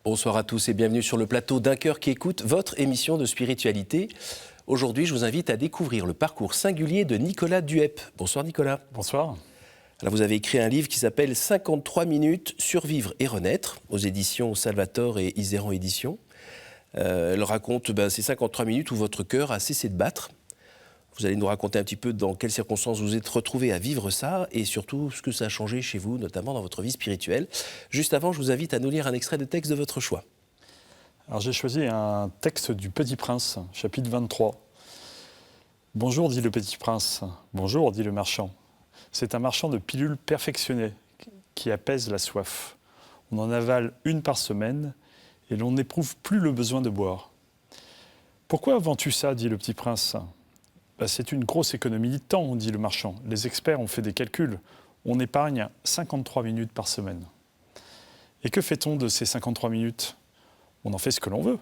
Bonsoir à tous et bienvenue sur le plateau d'Un cœur qui écoute, votre émission de spiritualité. Aujourd'hui, je vous invite à découvrir le parcours singulier de Nicolas Duep. Bonsoir Nicolas. Bonsoir. Alors, vous avez écrit un livre qui s'appelle 53 minutes, survivre et renaître, aux éditions Salvatore et Iseran Éditions. Elle raconte ces 53 minutes où votre cœur a cessé de battre. Vous allez nous raconter un petit peu dans quelles circonstances vous êtes retrouvé à vivre ça et surtout ce que ça a changé chez vous, notamment dans votre vie spirituelle. Juste avant, je vous invite à nous lire un extrait de texte de votre choix. Alors j'ai choisi un texte du Petit Prince, chapitre 23. « Bonjour, dit le Petit Prince. Bonjour, dit le marchand. C'est un marchand de pilules perfectionnées qui apaise la soif. On en avale une par semaine et l'on n'éprouve plus le besoin de boire. Pourquoi vends-tu ça, dit le Petit Prince. C'est une grosse économie de temps, dit le marchand. Les experts ont fait des calculs. On épargne 53 minutes par semaine. Et que fait-on de ces 53 minutes ? On en fait ce que l'on veut.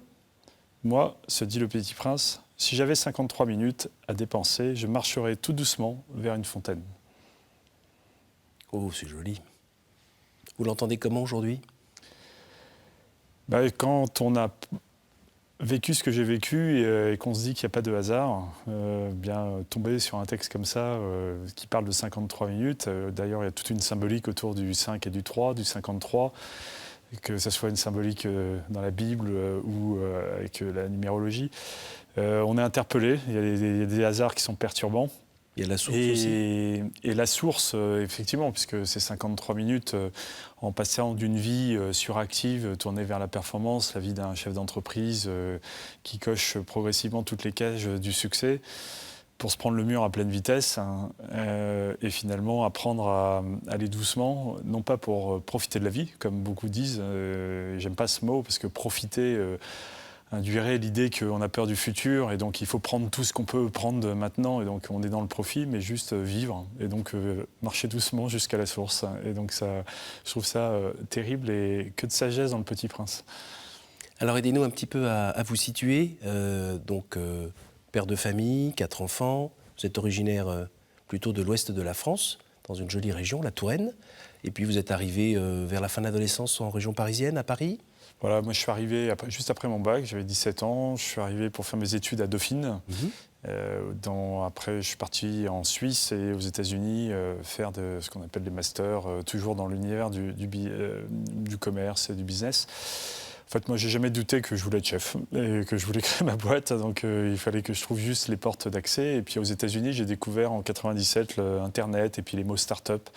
Moi, se dit le Petit Prince, si j'avais 53 minutes à dépenser, je marcherais tout doucement vers une fontaine. Oh, c'est joli. Vous l'entendez comment aujourd'hui ? Quand on a vécu ce que j'ai vécu et qu'on se dit qu'il n'y a pas de hasard, tomber sur un texte comme ça qui parle de 53 minutes, d'ailleurs il y a toute une symbolique autour du 5 et du 3, du 53, que ce soit une symbolique dans la Bible ou avec la numérologie. On est interpellé, il y a des hasards qui sont perturbants. Il y a la source aussi. Et la source, effectivement, puisque c'est 53 minutes en passant d'une vie suractive, tournée vers la performance, la vie d'un chef d'entreprise qui coche progressivement toutes les cases du succès, pour se prendre le mur à pleine vitesse et finalement apprendre à aller doucement, non pas pour profiter de la vie, comme beaucoup disent, j'aime pas ce mot, parce que profiter induirait l'idée qu'on a peur du futur et donc il faut prendre tout ce qu'on peut prendre maintenant et donc on est dans le profit, mais juste vivre et donc marcher doucement jusqu'à la source. Et donc ça, je trouve ça terrible et que de sagesse dans le Petit Prince. Alors aidez-nous un petit peu à vous situer. Père de famille, 4 enfants, vous êtes originaire plutôt de l'ouest de la France, dans une jolie région, la Touraine, et puis vous êtes arrivé vers la fin de l'adolescence en région parisienne, à Paris. Voilà, moi je suis arrivé juste après mon bac, j'avais 17 ans, je suis arrivé pour faire mes études à Dauphine. Après, je suis parti en Suisse et aux États-Unis faire ce qu'on appelle des masters, toujours dans l'univers du commerce et du business. En fait, moi, j'ai jamais douté que je voulais être chef et que je voulais créer ma boîte. Donc, il fallait que je trouve juste les portes d'accès. Et puis, aux États-Unis, j'ai découvert en 97 Internet et puis les mots start-up.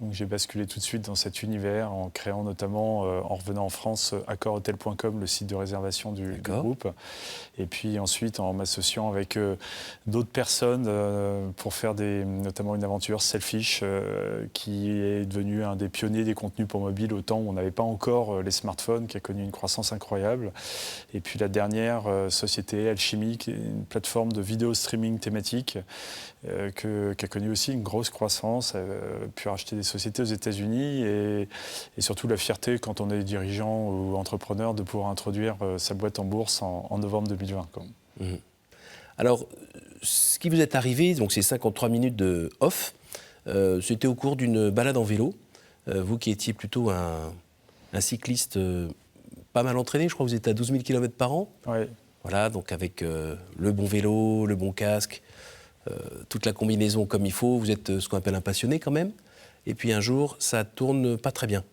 Donc, j'ai basculé tout de suite dans cet univers en créant notamment, en revenant en France, accordhotel.com, le site de réservation du groupe. Et puis ensuite, en m'associant avec d'autres personnes pour faire notamment une aventure Selfish qui est devenue un des pionniers des contenus pour mobile au temps où on n'avait pas encore les smartphones, qui a connu une croissance incroyable. Et puis la dernière société, Alchemy, qui est une plateforme de vidéo streaming thématique qui a connu aussi une grosse croissance, a pu racheter des sociétés aux États-Unis et surtout la fierté quand on est dirigeant ou entrepreneur de pouvoir introduire sa boîte en bourse en novembre 2020. Alors, ce qui vous est arrivé, donc ces 53 minutes de off, c'était au cours d'une balade en vélo. Vous qui étiez plutôt un cycliste pas mal entraîné, je crois que vous étiez à 12 000 km par an. Oui. Voilà, donc avec le bon vélo, le bon casque, toute la combinaison comme il faut. Vous êtes ce qu'on appelle un passionné quand même. Et puis un jour, ça tourne pas très bien.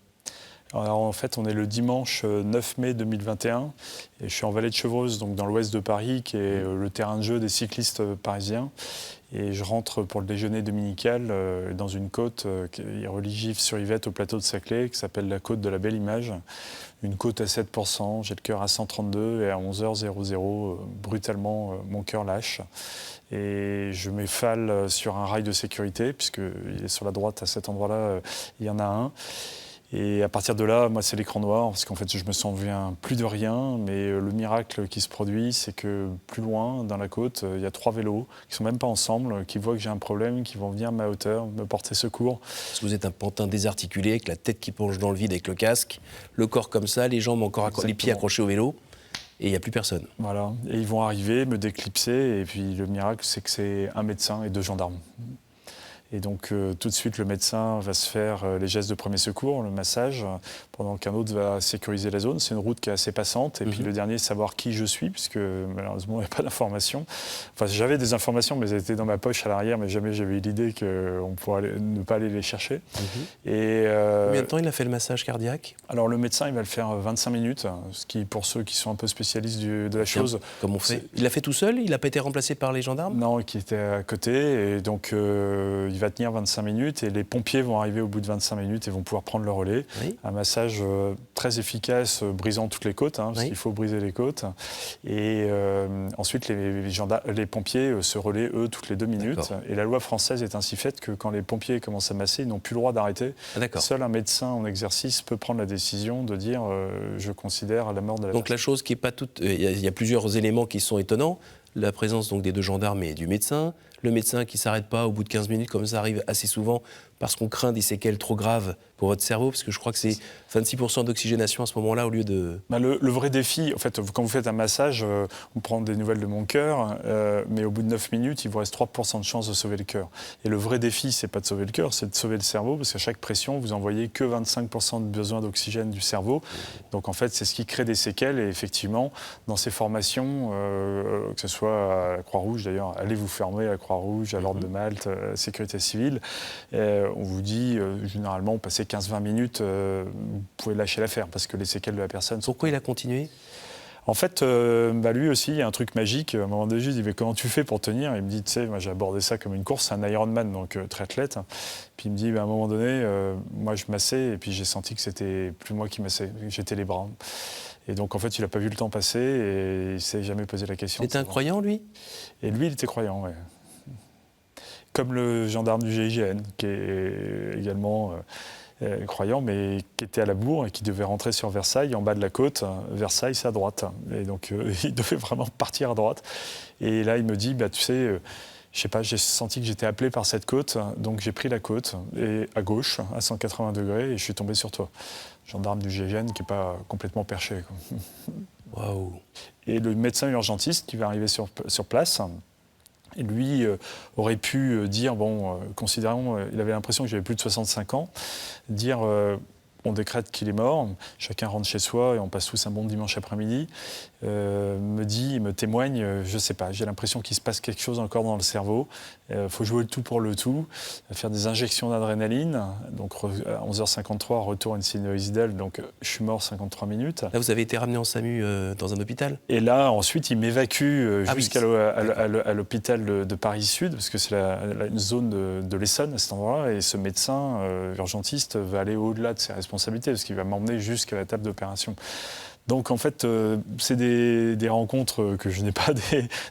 Alors en fait, on est le dimanche 9 mai 2021 et je suis en Vallée de Chevreuse, donc dans l'ouest de Paris, qui est le terrain de jeu des cyclistes parisiens. Et je rentre pour le déjeuner dominical dans une côte qui est religive sur Yvette au plateau de Saclay, qui s'appelle la côte de la Belle Image. Une côte à 7%, j'ai le cœur à 132 et à 11h00, brutalement, mon cœur lâche. Et je m'effale sur un rail de sécurité, puisqu'il est sur la droite, à cet endroit-là, il y en a un. Et à partir de là, moi, c'est l'écran noir, parce qu'en fait, je me souviens plus de rien. Mais le miracle qui se produit, c'est que plus loin, dans la côte, il y a 3 vélos qui ne sont même pas ensemble, qui voient que j'ai un problème, qui vont venir à ma hauteur, me porter secours. Parce que vous êtes un pantin désarticulé, avec la tête qui plonge dans le vide avec le casque, le corps comme ça, les jambes encore, les pieds accrochés au vélo, et il n'y a plus personne. Voilà, et ils vont arriver, me déclipser, et puis le miracle, c'est que c'est un médecin et 2 gendarmes. Et donc tout de suite, le médecin va se faire les gestes de premier secours, le massage, pendant qu'un autre va sécuriser la zone. C'est une route qui est assez passante. Et puis le dernier, savoir qui je suis, puisque malheureusement, il n'y a pas d'informations. Enfin, j'avais des informations, mais elles étaient dans ma poche à l'arrière, mais jamais j'avais eu l'idée qu'on pourrait ne pas aller les chercher. Et, combien de temps il a fait le massage cardiaque? Alors le médecin, il va le faire 25 minutes, ce qui, pour ceux qui sont un peu spécialistes de la chose... Comme on fait. Il l'a fait tout seul? Il n'a pas été remplacé par les gendarmes? Non, qui était à côté. Et donc, il va tenir 25 minutes et les pompiers vont arriver au bout de 25 minutes et vont pouvoir prendre le relais. Oui. Un massage très efficace, brisant toutes les côtes, parce qu'il faut briser les côtes. Et ensuite, les pompiers se relaient, eux, toutes les 2 minutes. Et la loi française est ainsi faite que quand les pompiers commencent à masser, ils n'ont plus le droit d'arrêter. Seul un médecin en exercice peut prendre la décision de dire je considère la mort de la personne. Donc la chose qui n'est pas toute... Il y a plusieurs éléments qui sont étonnants. La présence donc, des 2 gendarmes et du médecin. Le médecin qui ne s'arrête pas au bout de 15 minutes, comme ça arrive assez souvent, parce qu'on craint des séquelles trop graves pour votre cerveau, parce que je crois que c'est 26% d'oxygénation à ce moment-là au lieu de... Le vrai défi, en fait, quand vous faites un massage, on prend des nouvelles de mon cœur, mais au bout de 9 minutes, il vous reste 3% de chance de sauver le cœur. Et le vrai défi, c'est pas de sauver le cœur, c'est de sauver le cerveau, parce qu'à chaque pression, vous envoyez que 25% de besoin d'oxygène du cerveau. Donc en fait, c'est ce qui crée des séquelles. Et effectivement, dans ces formations, que ce soit à la Croix-Rouge d'ailleurs, allez vous former à la Croix-Rouge, à l'Ordre de Malte, à la Sécurité civile, on vous dit, généralement, passez 15-20 minutes, vous pouvez lâcher l'affaire parce que les séquelles de la personne... Pourquoi il a continué ? En fait, lui aussi, il y a un truc magique. À un moment donné, je dis, mais comment tu fais pour tenir ? Il me dit, tu sais, moi j'ai abordé ça comme une course, c'est un Ironman, donc triathlète. Puis il me dit, à un moment donné, moi je massais et puis j'ai senti que c'était plus moi qui massais, j'étais les bras. Et donc en fait, il n'a pas vu le temps passer et il ne s'est jamais posé la question. C'était un croyant, lui ? Et lui, il était croyant, oui. Comme le gendarme du GIGN, qui est également... croyant, mais qui était à la bourre et qui devait rentrer sur Versailles, en bas de la côte. Versailles, c'est à droite. Et donc, il devait vraiment partir à droite. Et là, il me dit, tu sais, je sais pas, j'ai senti que j'étais appelé par cette côte, donc j'ai pris la côte, et à gauche, à 180 degrés, et je suis tombé sur toi. Gendarme du GIGN qui n'est pas complètement perché. Waouh. Et le médecin urgentiste qui va arriver sur place... Et lui aurait pu dire, considérons, il avait l'impression que j'avais plus de 65 ans, dire on décrète qu'il est mort, chacun rentre chez soi et on passe tous un bon dimanche après-midi, me témoigne, je ne sais pas, j'ai l'impression qu'il se passe quelque chose encore dans le cerveau, faut jouer le tout pour le tout, faire des injections d'adrénaline, donc à 11h53, retour insulinoglycédal, donc je suis mort 53 minutes. Là, vous avez été ramené en SAMU dans un hôpital ? Et là, ensuite, il m'évacue jusqu'à l'hôpital de Paris-Sud, parce que c'est une zone de l'Essonne à cet endroit-là, et ce médecin urgentiste va aller au-delà de ses responsabilités, parce qu'il va m'emmener jusqu'à la table d'opération. Donc en fait, c'est des rencontres que je n'ai pas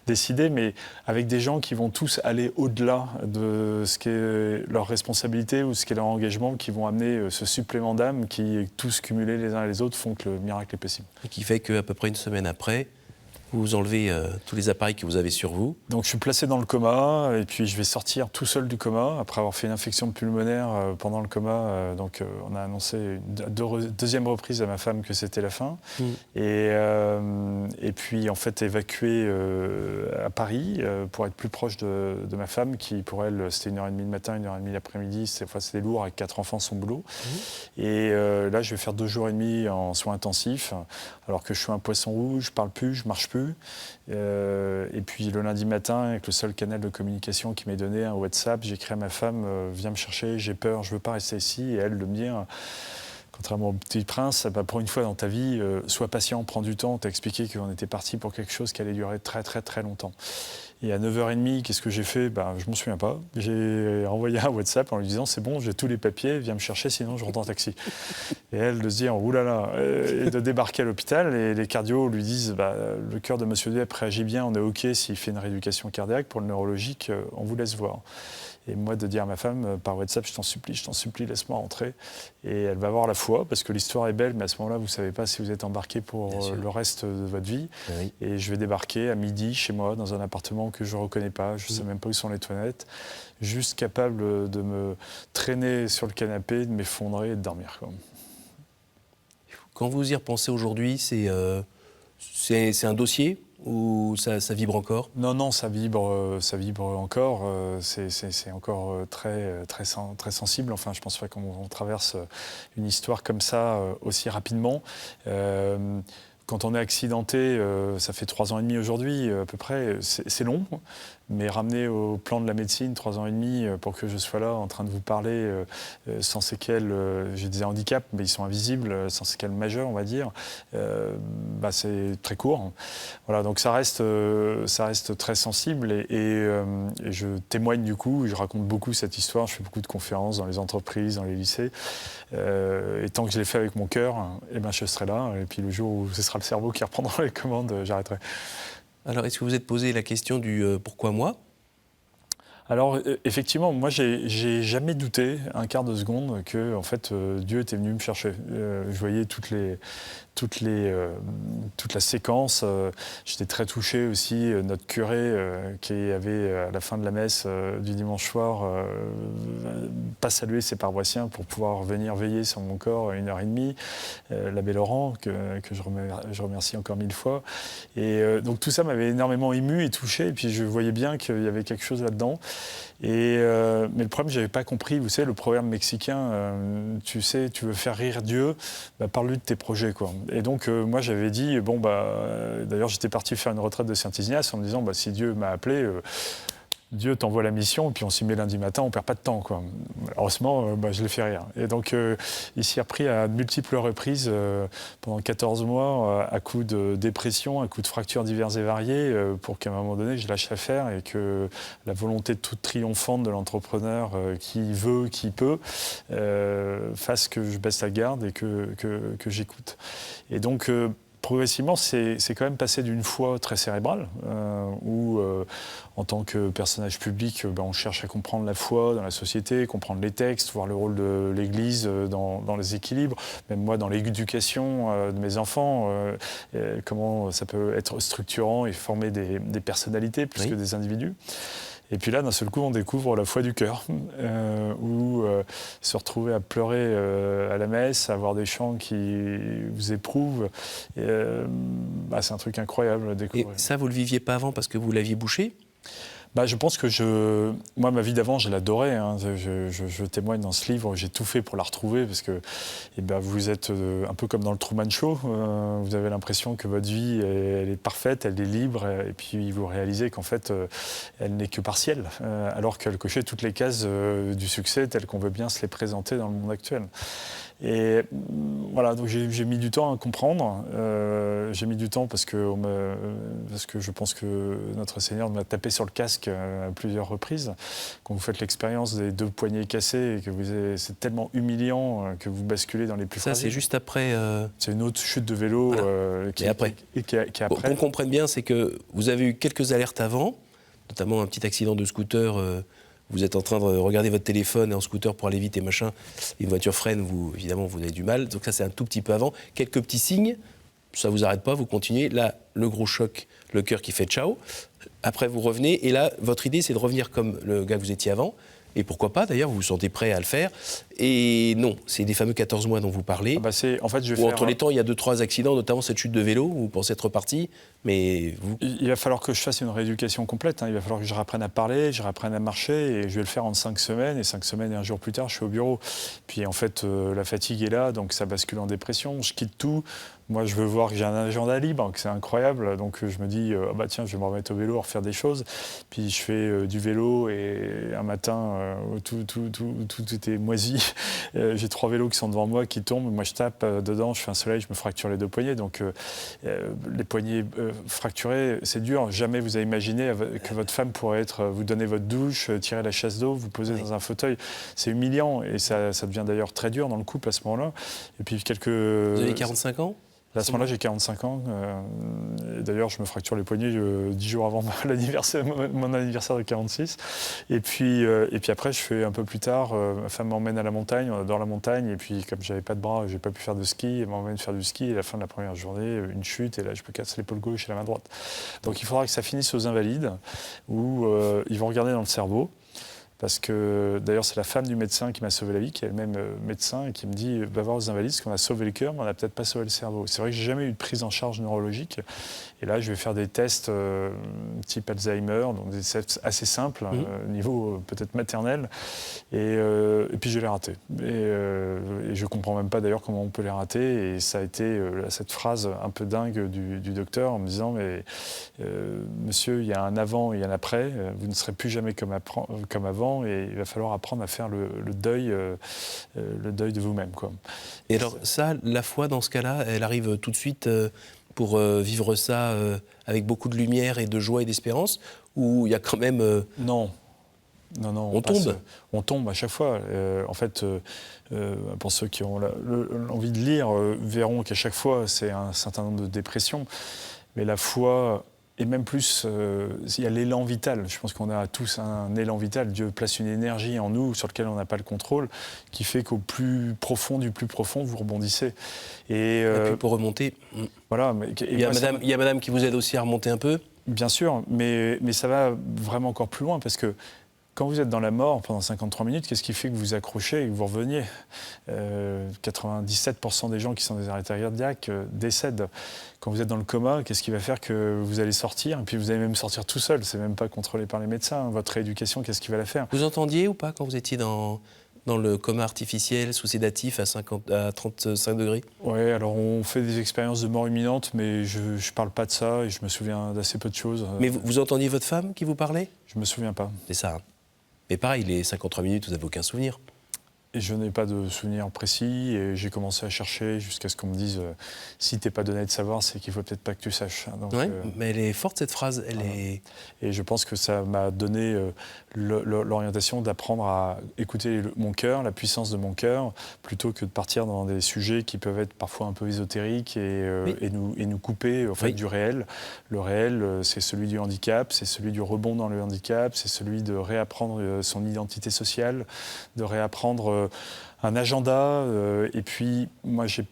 décidées, mais avec des gens qui vont tous aller au-delà de ce qu'est leur responsabilité ou ce qu'est leur engagement, qui vont amener ce supplément d'âme qui, tous cumulés les uns et les autres, font que le miracle est possible. Et qui fait qu'à peu près une semaine après, vous enlevez tous les appareils que vous avez sur vous. Donc je suis placé dans le coma et puis je vais sortir tout seul du coma après avoir fait une infection pulmonaire pendant le coma. Donc on a annoncé une deuxième reprise à ma femme que c'était la fin. Et puis en fait évacué à Paris pour être plus proche de ma femme qui pour elle c'était 1h30 le matin, 1h30 l'après-midi. C'était lourd avec 4 enfants son boulot. Et là je vais faire 2 jours et demi en soins intensifs alors que je suis un poisson rouge, je parle plus, je marche plus. Et puis le lundi matin, avec le seul canal de communication qui m'est donné, un WhatsApp, j'écris à ma femme, viens me chercher, j'ai peur, je veux pas rester ici. Et elle de me dire, contrairement au Petit Prince, pour une fois dans ta vie, sois patient, prends du temps. On t'a expliqué qu'on était parti pour quelque chose qui allait durer très très très longtemps. Et à 9h30, qu'est-ce que j'ai fait ? Je m'en souviens pas. J'ai envoyé un WhatsApp en lui disant, c'est bon, j'ai tous les papiers, viens me chercher, sinon je rentre en taxi. Et elle de se dire, oulala, et de débarquer à l'hôpital. Et les cardios lui disent, le cœur de Monsieur Depp réagit bien, on est OK s'il fait une rééducation cardiaque. Pour le neurologique, on vous laisse voir. Et moi, de dire à ma femme, par WhatsApp, je t'en supplie, laisse-moi rentrer. Et elle va avoir la foi, parce que l'histoire est belle, mais à ce moment-là, vous ne savez pas si vous êtes embarqué pour le reste de votre vie. Oui. Et je vais débarquer à midi chez moi, dans un appartement que je ne reconnais pas, je ne sais même pas où sont les toilettes, juste capable de me traîner sur le canapé, de m'effondrer et de dormir. Quand vous y repensez aujourd'hui, c'est un dossier ou ça vibre encore? Non, ça vibre encore. C'est encore très sensible. Enfin, je pense pas qu'on traverse une histoire comme ça aussi rapidement. Quand on est accidenté, ça fait 3 ans et demi aujourd'hui, à peu près, c'est long. Mais ramener au plan de la médecine 3 ans et demi pour que je sois là en train de vous parler sans séquelles, j'ai des handicaps, mais ils sont invisibles, sans séquelles majeures, on va dire, c'est très court. Voilà, donc ça reste très sensible et je témoigne du coup, je raconte beaucoup cette histoire, je fais beaucoup de conférences dans les entreprises, dans les lycées. Et tant que je l'ai fait avec mon cœur, je serai là. Et puis le jour où ce sera le cerveau qui reprendra les commandes, j'arrêterai. Alors, est-ce que vous êtes posé la question du pourquoi moi? Alors, effectivement, moi, j'ai jamais douté un quart de seconde que, en fait, Dieu était venu me chercher. Je voyais toute la séquence. J'étais très touché aussi. Notre curé, qui avait, à la fin de la messe du dimanche soir, pas salué ses paroissiens pour pouvoir venir veiller sur mon corps 1h30. L'abbé Laurent, que je remercie encore 1000 fois. Et donc, tout ça m'avait énormément ému et touché. Et puis, je voyais bien qu'il y avait quelque chose là-dedans. Mais le problème, je n'avais pas compris, vous savez, le proverbe mexicain, tu veux faire rire Dieu, parle-lui de tes projets, quoi. Et donc, moi, j'avais dit, d'ailleurs, j'étais parti faire une retraite de Saint-Ignace en me disant, si Dieu m'a appelé, Dieu t'envoie la mission, et puis on s'y met lundi matin, on ne perd pas de temps, quoi. Heureusement, je l'ai fait rire. Et donc, il s'y a pris à de multiples reprises, pendant 14 mois, à coups de dépression, à coups de fractures diverses et variées, pour qu'à un moment donné, je lâche l'affaire et que la volonté toute triomphante de l'entrepreneur qui veut, qui peut, fasse que je baisse la garde et que j'écoute. Et donc, progressivement, c'est quand même passé d'une foi très cérébrale, où, en tant que personnage public, on cherche à comprendre la foi dans la société, comprendre les textes, voir le rôle de l'Église dans les équilibres, même moi dans l'éducation de mes enfants, comment ça peut être structurant et former des personnalités plus que des individus. Et puis là, d'un seul coup, on découvre la foi du cœur, où se retrouver à pleurer à la messe, à avoir des chants qui vous éprouvent, c'est un truc incroyable à découvrir. Et ça, vous ne le viviez pas avant parce que vous l'aviez bouché? Je pense que moi, ma vie d'avant, je l'adorais. Hein. Je témoigne dans ce livre, j'ai tout fait pour la retrouver parce que vous êtes un peu comme dans le Truman Show. Vous avez l'impression que votre vie, elle est parfaite, elle est libre, et puis vous réalisez qu'en fait, elle n'est que partielle, alors qu'elle cochait toutes les cases du succès telles qu'on veut bien se les présenter dans le monde actuel. Et voilà, donc j'ai mis du temps à comprendre. J'ai mis du temps parce que je pense que notre Seigneur m'a tapé sur le casque à plusieurs reprises. Quand vous faites l'expérience des 2 poignets cassés et que c'est tellement humiliant que vous basculez dans les plus fragiles. Ça, c'est juste après. C'est une autre chute de vélo qui est après. Pour qu'on comprenne bien, c'est que vous avez eu quelques alertes avant, notamment un petit accident de scooter. Vous êtes en train de regarder votre téléphone en scooter pour aller vite et machin, une voiture freine, évidemment, vous avez du mal. Donc ça, c'est un tout petit peu avant. Quelques petits signes, ça ne vous arrête pas, vous continuez. Là, le gros choc, le cœur qui fait ciao. Après, vous revenez. Et là, votre idée, c'est de revenir comme le gars que vous étiez avant. Et pourquoi pas, d'ailleurs, vous vous sentez prêt à le faire. Et non, c'est des fameux 14 mois dont vous parlez. Entre les temps, il y a 2-3 accidents, notamment cette chute de vélo, où vous pensez être reparti. Mais il va falloir que je fasse une rééducation complète. Hein. Il va falloir que je réapprenne à parler, je réapprenne à marcher. Et je vais le faire en 5 semaines. Et 5 semaines et un jour plus tard, je suis au bureau. Puis en fait, la fatigue est là, donc ça bascule en dépression. Je quitte tout. Moi, je veux voir que j'ai un agenda libre, que c'est incroyable. Donc, je me dis, tiens, je vais me remettre au vélo, refaire des choses. Puis, je fais du vélo et un matin, tout était moisi. J'ai 3 vélos qui sont devant moi, qui tombent. Moi, je tape dedans, je fais un soleil, je me fracture les 2 poignets. Donc, les poignets fracturés, c'est dur. Jamais vous avez imaginé que votre femme pourrait vous donner votre douche, tirer la chasse d'eau, vous poser dans un fauteuil. C'est humiliant et ça devient d'ailleurs très dur dans le couple à ce moment-là. Et puis, Vous avez 45 ans ? À ce moment-là, j'ai 45 ans. Et d'ailleurs, je me fracture les poignets 10 jours avant mon anniversaire de 46. Et puis après, je fais un peu plus tard, ma femme m'emmène à la montagne, on adore la montagne. Et puis, comme j'avais pas de bras, j'ai pas pu faire de ski. Elle m'emmène faire du ski. Et à la fin de la première journée, une chute. Et là, je me casse l'épaule gauche et la main droite. Donc, il faudra que ça finisse aux Invalides, où ils vont regarder dans le cerveau. parce que d'ailleurs c'est la femme du médecin qui m'a sauvé la vie, qui est elle-même médecin, et qui me dit va voir aux invalides, parce qu'on a sauvé le cœur, mais on n'a peut-être pas sauvé le cerveau. C'est vrai que j'ai jamais eu de prise en charge neurologique, et là je vais faire des tests type Alzheimer, donc des tests assez simples, niveau peut-être maternel, et puis je l'ai raté. Et je comprends même pas d'ailleurs comment on peut les rater, et ça a été cette phrase un peu dingue du docteur en me disant mais monsieur, il y a un avant et un après, vous ne serez plus jamais comme avant, et il va falloir apprendre à faire le deuil de vous-même, quoi. Et alors ça, la foi dans ce cas-là, elle arrive tout de suite pour vivre ça avec beaucoup de lumière et de joie et d'espérance, ou il y a quand même... Non, on tombe à chaque fois. En fait, pour ceux qui ont l'envie de lire, verront qu'à chaque fois, c'est un certain nombre de dépressions. Mais la foi, et même plus, il y a l'élan vital. Je pense qu'on a tous un élan vital. Dieu place une énergie en nous sur laquelle on n'a pas le contrôle, qui fait qu'au plus profond du plus profond, vous rebondissez. Et puis pour remonter, voilà. Il y a madame qui vous aide aussi à remonter un peu. Bien sûr, mais ça va vraiment encore plus loin, parce que quand vous êtes dans la mort pendant 53 minutes, qu'est-ce qui fait que vous accrochez et que vous reveniez 97% des gens qui sont des arrêts cardiaques décèdent. Quand vous êtes dans le coma, qu'est-ce qui va faire que vous allez sortir? Et puis vous allez même sortir tout seul, c'est même pas contrôlé par les médecins. Votre rééducation, qu'est-ce qui va la faire? Vous entendiez ou pas quand vous étiez dans le coma artificiel, sous sédatif à 35 degrés? Oui, alors on fait des expériences de mort imminente, mais je ne parle pas de ça et je me souviens d'assez peu de choses. Mais vous entendiez votre femme qui vous parlait? Je ne me souviens pas. C'est ça. Mais pareil, les 53 minutes, vous n'avez aucun souvenir. Et je n'ai pas de souvenir précis, et j'ai commencé à chercher jusqu'à ce qu'on me dise si t'es pas donné de savoir, c'est qu'il faut peut-être pas que tu saches. Donc, oui, mais elle est forte cette phrase. Et je pense que ça m'a donné l'orientation d'apprendre à écouter mon cœur, la puissance de mon cœur, plutôt que de partir dans des sujets qui peuvent être parfois un peu ésotériques et nous couper en fait, du réel. Le réel, c'est celui du handicap, c'est celui du rebond dans le handicap, c'est celui de réapprendre son identité sociale, de réapprendre un agenda, et puis moi j'ai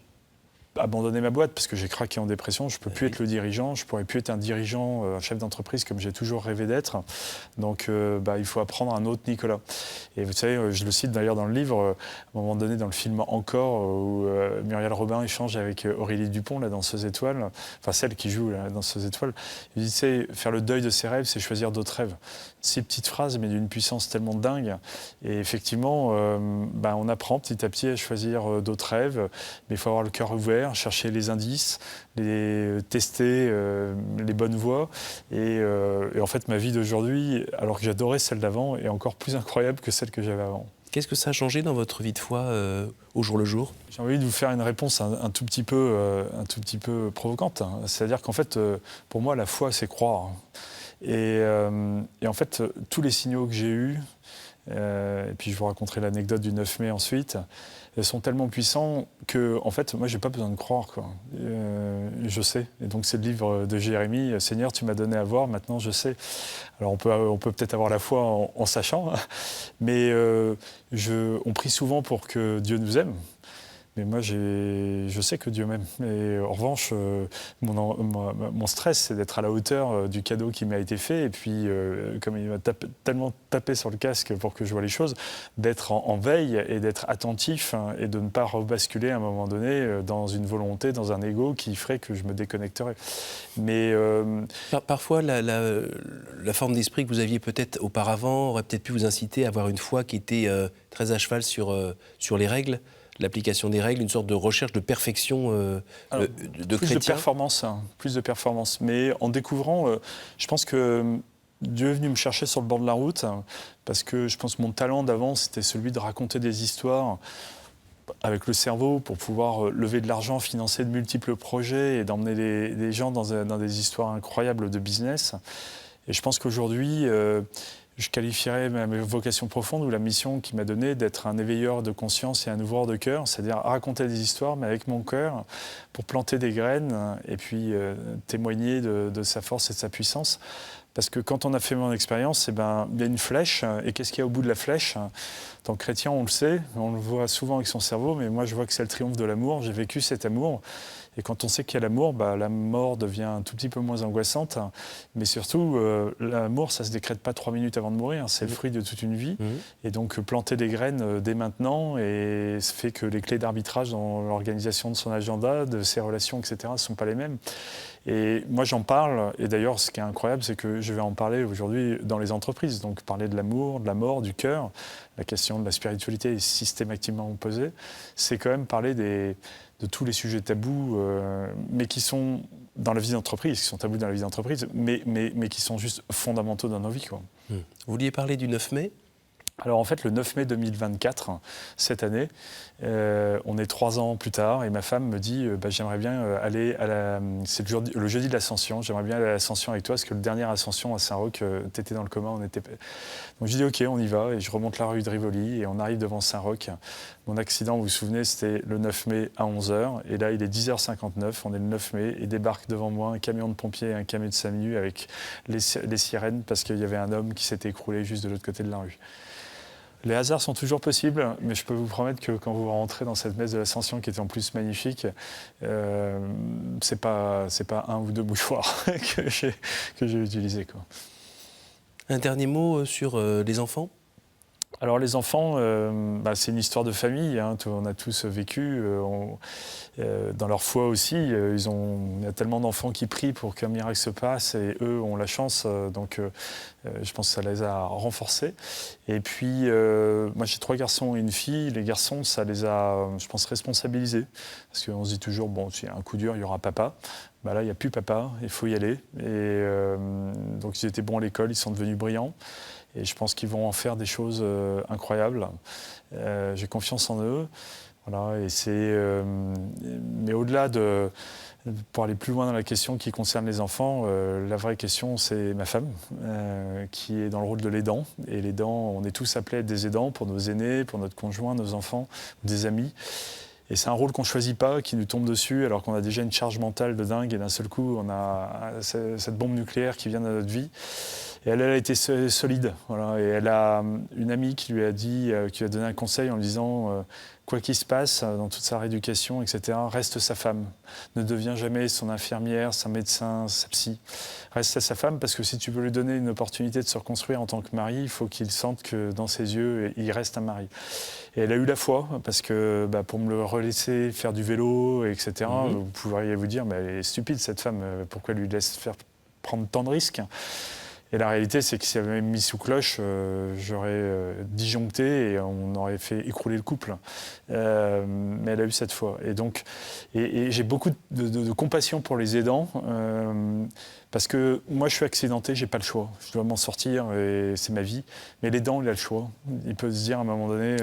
abandonné ma boîte parce que j'ai craqué en dépression, je ne peux plus être le dirigeant, je ne pourrais plus être un dirigeant, un chef d'entreprise comme j'ai toujours rêvé d'être, donc il faut apprendre un autre Nicolas. Et vous savez, je le cite d'ailleurs dans le livre, à un moment donné dans le film Encore, où Muriel Robin échange avec Aurélie Dupont, la danseuse étoile, enfin celle qui joue la danseuse étoile, il dit, faire le deuil de ses rêves, c'est choisir d'autres rêves. Ces petites phrases, mais d'une puissance tellement dingue. Et effectivement, on apprend petit à petit à choisir d'autres rêves, mais il faut avoir le cœur ouvert, chercher les indices, tester les bonnes voies. Et en fait, ma vie d'aujourd'hui, alors que j'adorais celle d'avant, est encore plus incroyable que celle que j'avais avant. Qu'est-ce que ça a changé dans votre vie de foi au jour le jour? J'ai envie de vous faire une réponse un tout petit peu provocante. C'est-à-dire qu'en fait, pour moi, la foi, c'est croire. Et en fait, tous les signaux que j'ai eus, et puis je vous raconterai l'anecdote du 9 mai ensuite, sont tellement puissants que, en fait, moi, j'ai pas besoin de croire, quoi. Je sais. Et donc, c'est le livre de Jérémie, « Seigneur, tu m'as donné à voir, maintenant je sais ». Alors, on peut peut-être avoir la foi en sachant, mais on prie souvent pour que Dieu nous aime. Mais moi, je sais que Dieu m'aime. Et en revanche, mon stress, c'est d'être à la hauteur du cadeau qui m'a été fait. Et puis, comme il m'a tellement tapé sur le casque pour que je vois les choses, d'être en veille et d'être attentif, hein, et de ne pas rebasculer à un moment donné dans une volonté, dans un ego qui ferait que je me déconnecterais. Mais parfois, la forme d'esprit que vous aviez peut-être auparavant aurait peut-être pu vous inciter à avoir une foi qui était très à cheval sur les règles. L'application des règles, une sorte de recherche de perfection de chrétien. Plus de performance. Mais en découvrant, je pense que Dieu est venu me chercher sur le bord de la route, parce que je pense que mon talent d'avant, c'était celui de raconter des histoires avec le cerveau pour pouvoir lever de l'argent, financer de multiples projets et d'emmener les gens dans des histoires incroyables de business. Et je pense qu'aujourd'hui, je qualifierais ma vocation profonde ou la mission qui m'a donnée d'être un éveilleur de conscience et un ouvreur de cœur, c'est-à-dire raconter des histoires, mais avec mon cœur, pour planter des graines et puis témoigner de sa force et de sa puissance. Parce que quand on a fait mon expérience, il y a une flèche, et qu'est-ce qu'il y a au bout de la flèche? En tant que chrétien, on le sait, on le voit souvent avec son cerveau, mais moi je vois que c'est le triomphe de l'amour, j'ai vécu cet amour, Et quand on sait qu'il y a l'amour, la mort devient un tout petit peu moins angoissante. Mais surtout, l'amour, ça ne se décrète pas 3 minutes avant de mourir. C'est le fruit de toute une vie. Et donc, planter des graines dès maintenant, et ça fait que les clés d'arbitrage dans l'organisation de son agenda, de ses relations, etc., ne sont pas les mêmes. Et moi, j'en parle. Et d'ailleurs, ce qui est incroyable, c'est que je vais en parler aujourd'hui dans les entreprises. Donc, parler de l'amour, de la mort, du cœur. La question de la spiritualité est systématiquement posée. C'est quand même parler de tous les sujets tabous, mais qui sont dans la vie d'entreprise, qui sont tabous dans la vie d'entreprise, mais qui sont juste fondamentaux dans nos vies, quoi. Vous vouliez parler du 9 mai ? Alors en fait, le 9 mai 2024, cette année, on est 3 ans plus tard, et ma femme me dit j'aimerais bien aller c'est le jeudi de l'Ascension, j'aimerais bien aller à l'Ascension avec toi, parce que le dernier Ascension à Saint-Roch, t'étais dans le coma, on était... Donc je dis ok, on y va, et je remonte la rue de Rivoli, et on arrive devant Saint-Roch. Mon accident, vous vous souvenez, c'était le 9 mai à 11h, et là il est 10h59, on est le 9 mai, et débarque devant moi un camion de pompiers et un camion de SAMU avec les sirènes, parce qu'il y avait un homme qui s'était écroulé juste de l'autre côté de la rue. Les hasards sont toujours possibles, mais je peux vous promettre que quand vous rentrez dans cette messe de l'Ascension, qui était en plus magnifique, c'est pas un ou deux mouchoirs que j'ai utilisés, quoi. Un dernier mot sur les enfants ? Alors les enfants, c'est une histoire de famille, hein. On a tous vécu, dans leur foi aussi, il y a tellement d'enfants qui prient pour qu'un miracle se passe, et eux ont la chance, donc je pense que ça les a renforcés. Et puis, moi j'ai 3 garçons et une fille. Les garçons, ça les a, je pense, responsabilisés, parce qu'on se dit toujours, bon, s'il y a un coup dur, il y aura papa. Là, il n'y a plus papa, il faut y aller. Et donc ils étaient bons à l'école, ils sont devenus brillants. Et je pense qu'ils vont en faire des choses incroyables. J'ai confiance en eux. Voilà, mais au-delà pour aller plus loin dans la question qui concerne les enfants, la vraie question, c'est ma femme, qui est dans le rôle de l'aidant. Et l'aidant, on est tous appelés à être des aidants pour nos aînés, pour notre conjoint, nos enfants, des amis. Et c'est un rôle qu'on ne choisit pas, qui nous tombe dessus, alors qu'on a déjà une charge mentale de dingue. Et d'un seul coup, on a cette bombe nucléaire qui vient dans notre vie. Et elle a été solide. Voilà. Et elle a une amie qui lui a donné un conseil en lui disant quoi qu'il se passe dans toute sa rééducation, etc., reste sa femme. Ne deviens jamais son infirmière, son médecin, sa psy. Reste sa femme, parce que si tu veux lui donner une opportunité de se reconstruire en tant que mari, il faut qu'il sente que dans ses yeux, il reste un mari. Et elle a eu la foi, parce que pour me le relaisser faire du vélo, etc., vous pourriez vous dire, mais elle est stupide cette femme, pourquoi elle lui laisse prendre tant de risques ? Et la réalité, c'est que si elle m'avait mis sous cloche, j'aurais disjoncté et on aurait fait écrouler le couple. Mais elle a eu cette foi. Et donc, et j'ai beaucoup de compassion pour les aidants, parce que moi, je suis accidenté, j'ai pas le choix. Je dois m'en sortir et c'est ma vie. Mais l'aidant, il a le choix. Il peut se dire à un moment donné,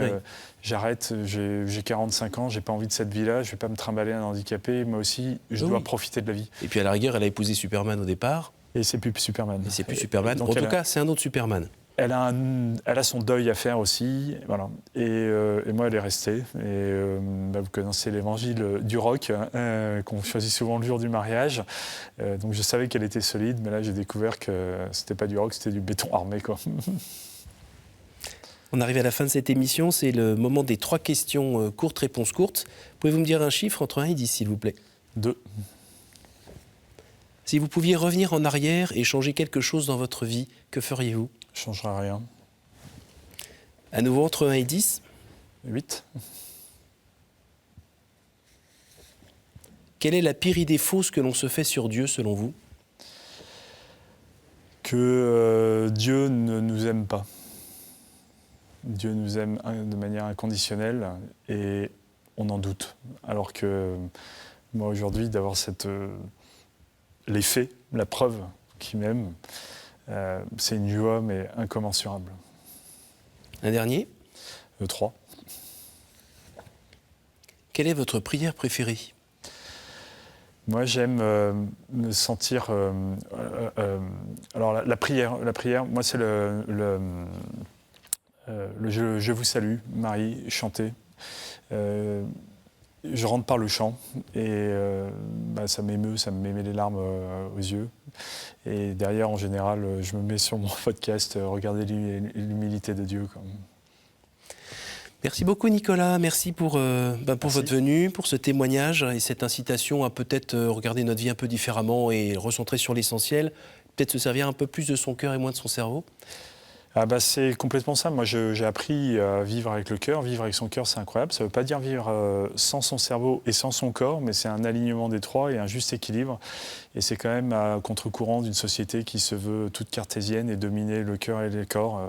j'arrête, j'ai 45 ans, j'ai pas envie de cette vie-là, je vais pas me trimballer un handicapé. Moi aussi, je dois profiter de la vie. Et puis à la rigueur, elle a épousé Superman au départ. Et c'est plus Superman. Et c'est plus Superman. En tout cas, c'est un autre Superman. Elle a son deuil à faire aussi. Voilà. Et moi, elle est restée. Et vous connaissez l'évangile du roc, qu'on choisit souvent le jour du mariage. Donc je savais qu'elle était solide, mais là, j'ai découvert que c'était pas du roc, c'était du béton armé, quoi. On arrive à la fin de cette émission. C'est le moment des 3 questions courtes, réponses courtes. Pouvez-vous me dire un chiffre entre 1 et 10, s'il vous plaît ? 2. Si vous pouviez revenir en arrière et changer quelque chose dans votre vie, que feriez-vous ? Je ne changerai rien. À nouveau, entre 1 et 10 ? 8. Quelle est la pire idée fausse que l'on se fait sur Dieu, selon vous ? Que Dieu ne nous aime pas. Dieu nous aime de manière inconditionnelle et on en doute. Alors que moi, aujourd'hui, d'avoir les faits, la preuve qu'il m'aime, c'est une joie, mais incommensurable. Un dernier ? 3. Quelle est votre prière préférée ? Moi, j'aime me sentir... alors, la prière, moi, c'est le je vous salue, Marie, chanter. Je rentre par le chant et ça m'émeut, ça me met les larmes aux yeux. Et derrière, en général, je me mets sur mon podcast, regarder l'humilité de Dieu. Merci beaucoup Nicolas, merci pour votre venue, pour ce témoignage et cette incitation à peut-être regarder notre vie un peu différemment et recentrer sur l'essentiel, peut-être se servir un peu plus de son cœur et moins de son cerveau. C'est complètement ça. Moi, j'ai appris à vivre avec le cœur. Vivre avec son cœur, c'est incroyable. Ça ne veut pas dire vivre sans son cerveau et sans son corps, mais c'est un alignement des trois et un juste équilibre. Et c'est quand même à contre-courant d'une société qui se veut toute cartésienne et dominer le cœur et le corps.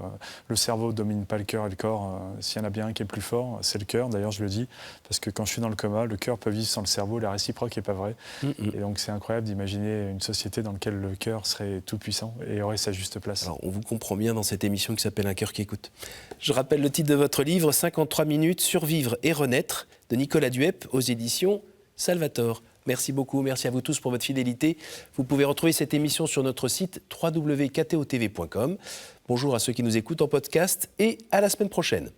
Le cerveau ne domine pas le cœur et le corps. S'il y en a bien un qui est plus fort, c'est le cœur. D'ailleurs, je le dis, parce que quand je suis dans le coma, le cœur peut vivre sans le cerveau. La réciproque n'est pas vraie. Et donc, c'est incroyable d'imaginer une société dans laquelle le cœur serait tout puissant et aurait sa juste place. Alors, on vous comprend bien dans cette émission qui s'appelle Un cœur qui écoute. Je rappelle le titre de votre livre, 53 minutes, survivre et renaître, de Nicolas Duep, aux éditions Salvator. Merci beaucoup, merci à vous tous pour votre fidélité. Vous pouvez retrouver cette émission sur notre site www.ktotv.com. Bonjour à ceux qui nous écoutent en podcast et à la semaine prochaine.